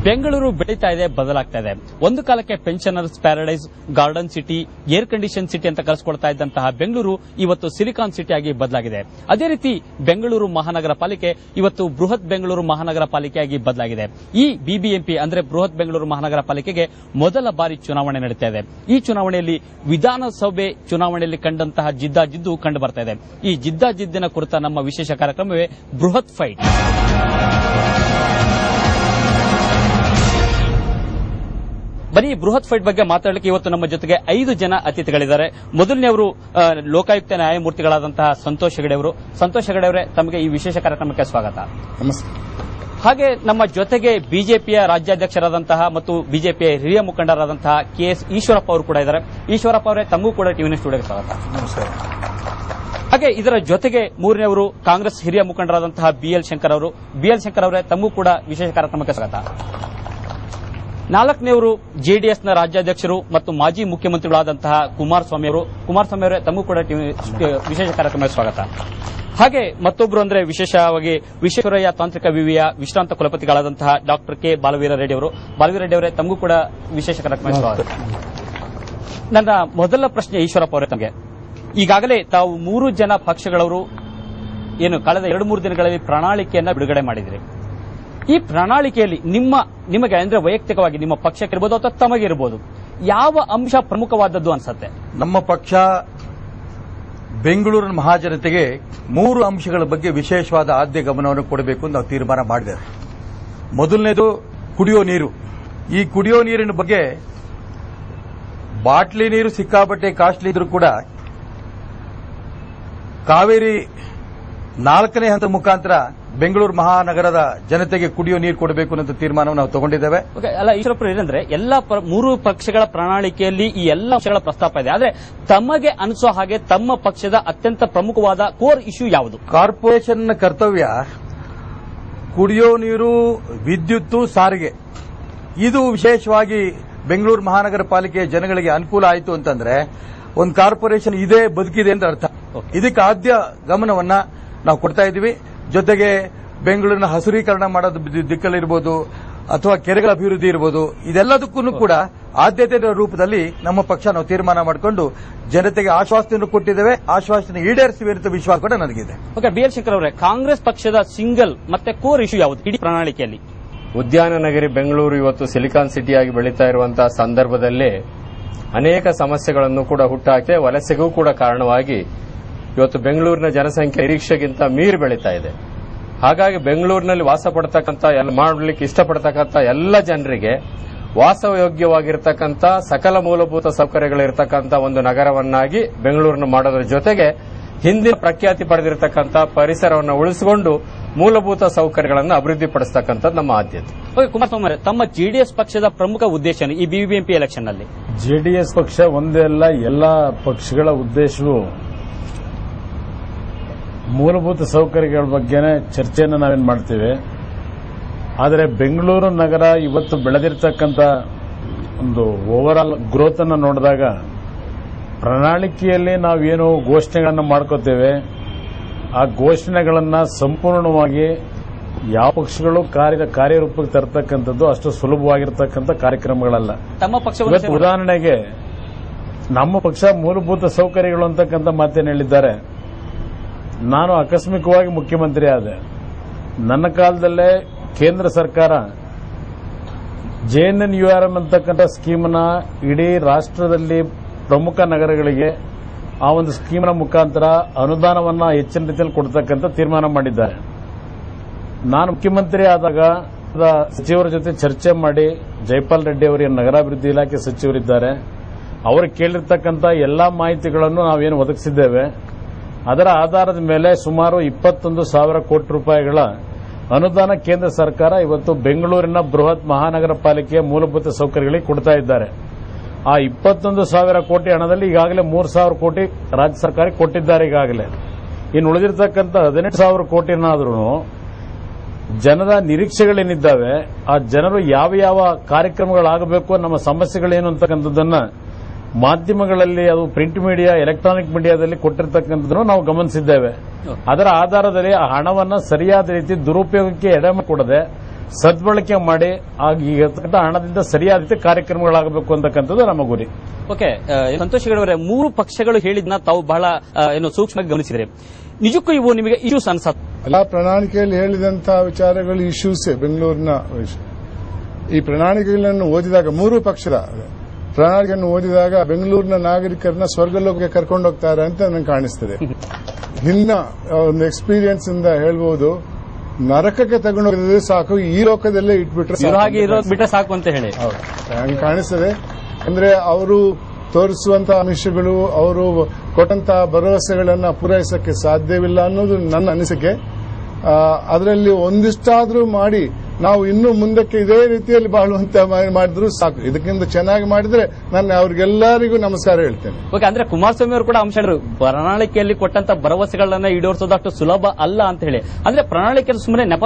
ಬೆಂಗಳೂರು ಬೆಳೀತಾ ಇದೆ, ಬದಲಾಗ್ತಾ ಇದೆ. ಒಂದು ಕಾಲಕ್ಕೆ pensioners paradise, garden city, air condition city ಅಂತ ಕರೆಸಿಕೊಳ್ತಾ ಇದ್ದಂತಹ ಬೆಂಗಳೂರು ಇವತ್ತು ಸಿಲಿಕಾನ್ ಸಿಟಿ ಆಗಿ ಬದಲಾಗಿದೆ. ಅದೇ ರೀತಿ ಬೆಂಗಳೂರು ಮಹಾನಗರ ಪಾಲಿಕೆ ಇವತ್ತು ಬೃಹತ್ ಬೆಂಗಳೂರು ಮಹಾನಗರ ಪಾಲಿಕೆಯಾಗಿ ಬದಲಾಗಿದೆ. ಈ ಬಿಬಿಎಂಪಿ ಅಂದ್ರೆ ಬೃಹತ್ ಬೆಂಗಳೂರು ಮಹಾನಗರ ಪಾಲಿಕೆಗೆ ಮೊದಲ ಬಾರಿ ಚುನಾವಣೆ ನಡೀತಾ ಇದೆ. ಈ ಚುನಾವಣೆಯಲ್ಲಿ ವಿಧಾನಸಭೆ ಚುನಾವಣೆಯಲ್ಲಿ ಕಂಡಂತಹ ಜಿದ್ದಾಜಿದ್ದು ಕಂಡು ಬರ್ತಾ ಇದೆ. ಈ ಜಿದ್ದಾಜಿದ್ದಿನ ಕುರಿತ ನಮ್ಮ ವಿಶೇಷ ಕಾರ್ಯಕ್ರಮವೇ ಬೃಹತ್ ಫೈಟ್. ಬರೀ ಬೃಹತ್ ಫೈಟ್ ಬಗ್ಗೆ ಮಾತಾಡಲಿಕ್ಕೆ ಇವತ್ತು ನಮ್ಮ ಜೊತೆಗೆ 5 ಜನ ಅತಿಥಿಗಳಿದ್ದಾರೆ. ಮೊದಲನೆಯವರು ಲೋಕಾಯುಕ್ತ ನ್ಯಾಯಮೂರ್ತಿಗಳಾದಂತಹ ಸಂತೋಷ್ ಹೆಗಡೆ ಅವರು. ಸಂತೋಷ್ ಹೆಗಡೆ ಅವರೇ, ತಮಗೆ ಈ ವಿಶೇಷ ಕಾರ್ಯಕ್ರಮಕ್ಕೆ ಸ್ವಾಗತ. ನಮಸ್ತೆ. ಹಾಗೆ ನಮ್ಮ ಜೊತೆಗೆ ಬಿಜೆಪಿಯ ರಾಜ್ಯಾಧ್ಯಕ್ಷರಾದಂತಹ ಮತ್ತು ಬಿಜೆಪಿಯ ಹಿರಿಯ ಮುಖಂಡರಾದಂತಹ ಕೆಎಸ್ ಈಶ್ವರಪ್ಪ ಅವರು ಕೂಡ ಇದ್ದಾರೆ. ಈಶ್ವರಪ್ಪ ಅವರೇ, ತಮಗೂ ಕೂಡ ಟಿವಿ ಸ್ಟುಡಿಯೋಗೆ ಸ್ವಾಗತ. ನಮಸ್ಕಾರ. ಹಾಗೆ ಇದರ ಜೊತೆಗೆ ಮೂರನೆಯವರು ಕಾಂಗ್ರೆಸ್ ಹಿರಿಯ ಮುಖಂಡರಾದಂತಹ ಬಿಎಲ್ ಶಂಕರ್ ಅವರು. ಬಿಎಲ್ ಶಂಕರ್ ಅವರೇ, ತಮಗೂ ಕೂಡ ವಿಶೇಷ ಕಾರ್ಯಕ್ರಮಕ್ಕೆ ಸ್ವಾಗತ. ನಾಲ್ಕನೆಯವರು ಜೆಡಿಎಸ್ನ ರಾಜ್ಯಾಧ್ಯಕ್ಷರು ಮತ್ತು ಮಾಜಿ ಮುಖ್ಯಮಂತ್ರಿಗಳಾದಂತಹ ಕುಮಾರಸ್ವಾಮಿ ಅವರು. ಕುಮಾರಸ್ವಾಮಿ ಅವರೇ, ತಮಗೂ ಕೂಡ ವಿಶೇಷ ಕಾರ್ಯಕ್ರಮಕ್ಕೆ ಸ್ವಾಗತ. ಹಾಗೆ ಮತ್ತೊಬ್ಬರು ಅಂದ್ರೆ ವಿಶೇಷವಾಗಿ ವಿಶ್ವೇಶ್ವರಯ್ಯ ತಾಂತ್ರಿಕ ವಿವಿಯ ವಿಶ್ರಾಂತ ಕುಲಪತಿಗಳಾದಂತಹ ಡಾಕ್ಟರ್ ಕೆ ಬಾಲವೀರ ರೆಡ್ಡಿ ಅವರು. ಬಾಲವೀರ ರೆಡ್ಡಿ ಅವರೇ, ತಮಗೂ ಕೂಡ ವಿಶೇಷ ಕಾರ್ಯಕ್ರಮಕ್ಕೆ ಸ್ವಾಗತ. ನನ್ನ ಮೊದಲ ಪ್ರಶ್ನೆ ಈಶ್ವರಪ್ಪ ಅವರೇ ತಮಗೆ. ಈಗಾಗಲೇ ತಾವು 3 ಜನ ಪಕ್ಷಗಳವರು ಏನು ಕಳೆದ 2-3 ದಿನಗಳಲ್ಲಿ ಪ್ರಣಾಳಿಕೆಯನ್ನ ಬಿಡುಗಡೆ ಮಾಡಿದ್ರಿ. ಈ ಪ್ರಣಾಳಿಕೆಯಲ್ಲಿ ನಿಮಗೆ ಅಂದ್ರೆ ವೈಯಕ್ತಿಕವಾಗಿ ನಿಮ್ಮ ಪಕ್ಷಕ್ಕಿರ್ಬೋದು ಅಥವಾ ತಮಗಿರ್ಬೋದು ಯಾವ ಅಂಶ ಪ್ರಮುಖವಾದದ್ದು ಅನ್ಸುತ್ತೆ? ನಮ್ಮ ಪಕ್ಷ ಬೆಂಗಳೂರಿನ ಮಹಾಜನತೆಗೆ 3 ಅಂಶಗಳ ಬಗ್ಗೆ ವಿಶೇಷವಾದ ಆದ್ಯ ಗಮನವನ್ನು ಕೊಡಬೇಕು ಅಂತ ನಾವು ತೀರ್ಮಾನ ಮಾಡಿದ್ದೇವೆ. ಮೊದಲನೇದು ಕುಡಿಯೋ ನೀರು. ಈ ಕುಡಿಯೋ ನೀರಿನ ಬಗ್ಗೆ ಬಾಟ್ಲಿ ನೀರು ಸಿಕ್ಕಾಪಟ್ಟೆ ಕಾಸ್ಟ್ಲಿ ಇದ್ರೂ ಕೂಡ ಕಾವೇರಿ 4ನೇ ಹಂತದ ಮುಖಾಂತರ ಬೆಂಗಳೂರು ಮಹಾನಗರದ ಜನತೆಗೆ ಕುಡಿಯೋ ನೀರು ಕೊಡಬೇಕು ಅನ್ನೋ ತೀರ್ಮಾನವನ್ನು ನಾವು ತಗೊಂಡಿದ್ದೇವೆ. ಅಲ್ಲ ಈಶ್ವರಪ್ಪ, ಏನಂದ್ರೆ ಎಲ್ಲ 3 ಪಕ್ಷಗಳ ಪ್ರಣಾಳಿಕೆಯಲ್ಲಿ ಈ ಎಲ್ಲ ಅಂಶಗಳ ಪ್ರಸ್ತಾಪ ಇದೆ. ಆದ್ರೆ ತಮಗೆ ಅನಿಸೋ ಹಾಗೆ ತಮ್ಮ ಪಕ್ಷದ ಅತ್ಯಂತ ಪ್ರಮುಖವಾದ ಕೋರ್ ಇಶ್ಯೂ ಯಾವುದು? ಕಾರ್ಪೊರೇಷನ್ ಕರ್ತವ್ಯ ಕುಡಿಯೋ ನೀರು, ವಿದ್ಯುತ್ತು, ಸಾರಿಗೆ. ಇದು ವಿಶೇಷವಾಗಿ ಬೆಂಗಳೂರು ಮಹಾನಗರ ಪಾಲಿಕೆಯ ಜನಗಳಿಗೆ ಅನುಕೂಲ ಆಯಿತು ಅಂತಂದ್ರೆ ಒಂದು ಕಾರ್ಪೊರೇಷನ್ ಇದೆ, ಬದುಕಿದೆ ಅಂತ ಅರ್ಥ. ಇದಕ್ಕೆ ಆದ್ಯ ಗಮನವನ್ನ ನಾವು ಕೊಡ್ತಾ ಇದ್ದೀವಿ. ಜೊತೆಗೆ ಬೆಂಗಳೂರಿನ ಹಸಿರೀಕರಣ ಮಾಡೋದು ದಿಕ್ಕಲ್ಲಿರ್ಬೋದು ಅಥವಾ ಕೆರೆಗಳ ಅಭಿವೃದ್ಧಿ ಇರ್ಬೋದು, ಇದೆಲ್ಲದಕ್ಕೂ ಕೂಡ ಆದ್ಯತೆಯ ರೂಪದಲ್ಲಿ ನಮ್ಮ ಪಕ್ಷ ನಾವು ತೀರ್ಮಾನ ಮಾಡಿಕೊಂಡು ಜನತೆಗೆ ಆಶ್ವಾಸನೆಯನ್ನು ಕೊಟ್ಟಿದ್ದೇವೆ. ಆಶ್ವಾಸನೆ ಈಡೇರಿಸುವೆ ಅಂತ ವಿಶ್ವಾಸ ಕೂಡ ನನಗಿದೆ. ಬಿಎಲ್ ಶಂಕರ್ ಅವರೇ, ಕಾಂಗ್ರೆಸ್ ಪಕ್ಷದ ಸಿಂಗಲ್ ಮತ್ತೆ ಕೋರ್ ಇಶ್ಯೂ ಯಾವುದು ಇಡೀ ಪ್ರಣಾಳಿಕೆಯಲ್ಲಿ? ಉದ್ಯಾನ ನಗರಿ ಬೆಂಗಳೂರು ಇವತ್ತು ಸಿಲಿಕಾನ್ ಸಿಟಿಯಾಗಿ ಬೆಳೀತಾ ಇರುವಂತಹ ಸಂದರ್ಭದಲ್ಲಿ ಅನೇಕ ಸಮಸ್ಯೆಗಳನ್ನು ಕೂಡ ಹುಟ್ಟಾಕಿ ವಲಸೆಗೂ ಕೂಡ ಕಾರಣವಾಗಿ ಇವತ್ತು ಬೆಂಗಳೂರಿನ ಜನಸಂಖ್ಯೆ ನಿರೀಕ್ಷೆಗಿಂತ ಮೀರಿ ಬೆಳೀತಾ ಇದೆ. ಹಾಗಾಗಿ ಬೆಂಗಳೂರಿನಲ್ಲಿ ವಾಸ ಪಡ್ತಕ್ಕಂಥ ಮಾಡಲಿಕ್ಕೆ ಇಷ್ಟಪಡ್ತಕ್ಕಂಥ ಎಲ್ಲ ಜನರಿಗೆ ವಾಸಯೋಗ್ಯವಾಗಿರ್ತಕ್ಕಂಥ ಸಕಲ ಮೂಲಭೂತ ಸೌಕರ್ಯಗಳಿರ್ತಕ್ಕಂಥ ಒಂದು ನಗರವನ್ನಾಗಿ ಬೆಂಗಳೂರನ್ನು ಮಾಡೋದ್ರ ಜೊತೆಗೆ ಹಿಂದಿನ ಪ್ರಖ್ಯಾತಿ ಪಡೆದಿರತಕ್ಕಂಥ ಪರಿಸರವನ್ನು ಉಳಿಸಿಕೊಂಡು ಮೂಲಭೂತ ಸೌಕರ್ಯಗಳನ್ನು ಅಭಿವೃದ್ಧಿಪಡಿಸತಕ್ಕಂಥದ್ದು ನಮ್ಮ ಆದ್ಯತೆ. ಕುಮಾರಸ್ವಾಮಿ, ತಮ್ಮ ಜೆಡಿಎಸ್ ಪಕ್ಷದ ಪ್ರಮುಖ ಉದ್ದೇಶ ಈ ಬಿಬಿಎಂಪಿ ಎಲೆಕ್ಷನ್ ನಲ್ಲಿ? ಜೆಡಿಎಸ್ ಪಕ್ಷ ಒಂದೇ ಅಲ್ಲ, ಎಲ್ಲಾ ಪಕ್ಷಗಳ ಉದ್ದೇಶವು ಮೂಲಭೂತ ಸೌಕರ್ಯಗಳ ಬಗ್ಗೆನೇ ಚರ್ಚೆಯನ್ನು ನಾವೇನು ಮಾಡ್ತೇವೆ. ಆದರೆ ಬೆಂಗಳೂರು ನಗರ ಇವತ್ತು ಬೆಳೆದಿರ್ತಕ್ಕಂಥ ಒಂದು ಓವರ್ ಆಲ್ ಗ್ರೋತ್ ಅನ್ನು ನೋಡಿದಾಗ ಪ್ರಣಾಳಿಕೆಯಲ್ಲಿ ನಾವೇನು ಘೋಷಣೆಗಳನ್ನು ಮಾಡ್ಕೋತೇವೆ, ಆ ಘೋಷಣೆಗಳನ್ನು ಸಂಪೂರ್ಣವಾಗಿ ಯಾವ ಪಕ್ಷಗಳು ಕಾರ್ಯರೂಪಕ್ಕೆ ತರತಕ್ಕಂಥದ್ದು ಅಷ್ಟು ಸುಲಭವಾಗಿರ್ತಕ್ಕಂಥ ಕಾರ್ಯಕ್ರಮಗಳಲ್ಲ. ತಮ್ಮ ಪಕ್ಷ ಉದಾಹರಣೆಗೆ ನಮ್ಮ ಪಕ್ಷ ಮೂಲಭೂತ ಸೌಕರ್ಯಗಳು ಅಂತಕ್ಕಂಥ ಮಾತೇನು ಹೇಳಿದ್ದಾರೆ. ನಾನು ಆಕಸ್ಮಿಕವಾಗಿ ಮುಖ್ಯಮಂತ್ರಿ ಆದೆ. ನನ್ನ ಕಾಲದಲ್ಲೇ ಕೇಂದ್ರ ಸರ್ಕಾರ JNNURM ಅಂತಕ್ಕಂಥ ಸ್ಕೀಮ್ನ ಇಡೀ ರಾಷ್ಟ್ರದಲ್ಲಿ ಪ್ರಮುಖ ನಗರಗಳಿಗೆ ಆ ಒಂದು ಸ್ಕೀಮ್ನ ಮುಖಾಂತರ ಅನುದಾನವನ್ನ ಹೆಚ್ಚಿನ ರೀತಿಯಲ್ಲಿ ಕೊಡ್ತಕ್ಕಂಥ ತೀರ್ಮಾನ ಮಾಡಿದ್ದಾರೆ. ನಾನು ಮುಖ್ಯಮಂತ್ರಿ ಆದಾಗ ಸಚಿವರ ಜೊತೆ ಚರ್ಚೆ ಮಾಡಿ ಜೈಪಾಲ್ ರೆಡ್ಡಿ ಅವರಿಗೆ ನಗರಾಭಿವೃದ್ಧಿ ಇಲಾಖೆ ಸಚಿವರಿದ್ದಾರೆ, ಅವರು ಕೇಳಿರ್ತಕ್ಕಂಥ ಎಲ್ಲಾ ಮಾಹಿತಿಗಳನ್ನು ನಾವೇನು ಒದಗಿಸಿದ್ದೇವೆ. ಅದರ ಆಧಾರದ ಮೇಲೆ ಸುಮಾರು 21,000 ಕೋಟಿ ರೂಪಾಯಿಗಳ ಅನುದಾನ ಕೇಂದ್ರ ಸರ್ಕಾರ ಇವತ್ತು ಬೆಂಗಳೂರಿನ ಬೃಹತ್ ಮಹಾನಗರ ಪಾಲಿಕೆಯ ಮೂಲಭೂತ ಸೌಕರ್ಯಗಳಿಗೆ ಕೊಡ್ತಾ ಇದ್ದಾರೆ. ಆ 21,000 ಕೋಟಿ ಹಣದಲ್ಲಿ ಈಗಾಗಲೇ 3,000 ಕೋಟಿ ರಾಜ್ಯ ಸರ್ಕಾರಕ್ಕೆ ಕೊಟ್ಟಿದ್ದಾರೆ. ಈಗಾಗಲೇ ಇನ್ನು ಉಳಿದಿರತಕ್ಕಂಥ 18,000 ಕೋಟಿನಾದ್ರೂ ಜನರ ನಿರೀಕ್ಷೆಗಳೇನಿದ್ದಾವೆ, ಆ ಜನರು ಯಾವ ಯಾವ ಕಾರ್ಯಕ್ರಮಗಳಾಗಬೇಕು, ನಮ್ಮ ಸಮಸ್ಯೆಗಳೇನು ಅಂತಕ್ಕಂಥದ್ದನ್ನ ಮಾಧ್ಯಮಗಳಲ್ಲಿ, ಅದು ಪ್ರಿಂಟ್ ಮೀಡಿಯಾ, ಎಲೆಕ್ಟ್ರಾನಿಕ್ ಮೀಡಿಯಾದಲ್ಲಿ ಕೊಟ್ಟಿರ್ತಕ್ಕಂಥದ್ದನ್ನು ನಾವು ಗಮನಿಸಿದ್ದೇವೆ. ಅದರ ಆಧಾರದಲ್ಲಿ ಆ ಹಣವನ್ನು ಸರಿಯಾದ ರೀತಿ ದುರುಪಯೋಗಕ್ಕೆ ಎಡೆಮಾಡಿಕೊಡದೆ ಸದ್ಬಳಕೆ ಮಾಡಿ ಈಗಿರ್ತಕ್ಕಂಥ ಹಣದಿಂದ ಸರಿಯಾದ ರೀತಿ ಕಾರ್ಯಕ್ರಮಗಳಾಗಬೇಕು ಅಂತಕ್ಕಂಥದ್ದು ನಮ್ಮ ಗುರಿ. ಓಕೆ, ಸಂತೋಷ್ ಹೆಗಡೆ ಅವರೇ, 3 ಪಕ್ಷಗಳು ಹೇಳಿದ್ನ ತಾವು ಬಹಳ ಸೂಕ್ಷ್ಮವಾಗಿ ಗಮನಿಸಿದ್ರೆ ನಿಜಕ್ಕೂ ಇವು ನಿಮಗೆ ಇಶ್ಯೂಸ್ ಅನ್ಸುತ್ತೆ? ಎಲ್ಲ ಪ್ರಣಾಳಿಕೆಯಲ್ಲಿ ಹೇಳಿದಂತಹ ವಿಚಾರಗಳು ಇಶ್ಯೂಸೇ. ಬೆಂಗಳೂರಿನ ಈ ಪ್ರಣಾಳಿಕೆಗಳನ್ನು ಓದಿದಾಗ 3 ಪಕ್ಷದ ಪ್ರಣಾಳಿಕೆಯನ್ನು ಓದಿದಾಗ ಬೆಂಗಳೂರಿನ ನಾಗರಿಕರನ್ನ ಸ್ವರ್ಗಲೋಕಕ್ಕೆ ಕರ್ಕೊಂಡು ಹೋಗ್ತಾರೆ ಅಂತ ನನಗೆ ಕಾಣಿಸ್ತದೆ. ಹಿಂದಿನ ಒಂದು ಎಕ್ಸ್ಪೀರಿಯನ್ಸ್ ಇಂದ ಹೇಳ್ಬೋದು, ನರಕಕ್ಕೆ ತಗೊಂಡೋಗಿದ್ರೆ ಸಾಕು, ಈ ಲೋಕದಲ್ಲೇ ಇಟ್ಬಿಟ್ರೆ ಸಾಕು ಅಂತ ಹೇಳಿ ಹಂಗೆ ಕಾಣಿಸ್ತದೆ. ಅಂದ್ರೆ ಅವರು ತೋರಿಸುವಂತಹ ಆಮಿಷಗಳು, ಅವರು ಕೊಟ್ಟಂತಹ ಭರವಸೆಗಳನ್ನ ಪೂರೈಸಕ್ಕೆ ಸಾಧ್ಯವಿಲ್ಲ ಅನ್ನೋದು ನನ್ನ ಅನಿಸಿಕೆ. ಅದರಲ್ಲಿ ಒಂದಿಷ್ಟಾದ್ರೂ ಮಾಡಿ ನಾವು ಇನ್ನು ಮುಂದಕ್ಕೆ ಇದೇ ರೀತಿಯಲ್ಲಿ ಬಾಳುವಂತ ಮಾಡಿದ್ರು ಸಾಕು. ಇದಕ್ಕಿಂತ ಚೆನ್ನಾಗಿ ಮಾಡಿದ್ರೆ ನಾನು ಅವ್ರಿಗೆಲ್ಲರಿಗೂ ನಮಸ್ಕಾರ ಹೇಳ್ತೇನೆ. ಓಕೆ, ಅಂದ್ರೆ ಕುಮಾರಸ್ವಾಮಿ ಅವರು ಕೂಡ ಅಂಶ ಹೇಳಿದ್ರು, ಪ್ರಣಾಳಿಕೆಯಲ್ಲಿ ಕೊಟ್ಟಂತ ಭರವಸೆಗಳನ್ನ ಈಡೇರಿಸೋದು ಅಷ್ಟು ಸುಲಭ ಅಲ್ಲ ಅಂತ ಹೇಳಿ. ಅಂದ್ರೆ ಪ್ರಣಾಳಿಕೆ ಸುಮ್ಮನೆ ನೆಪ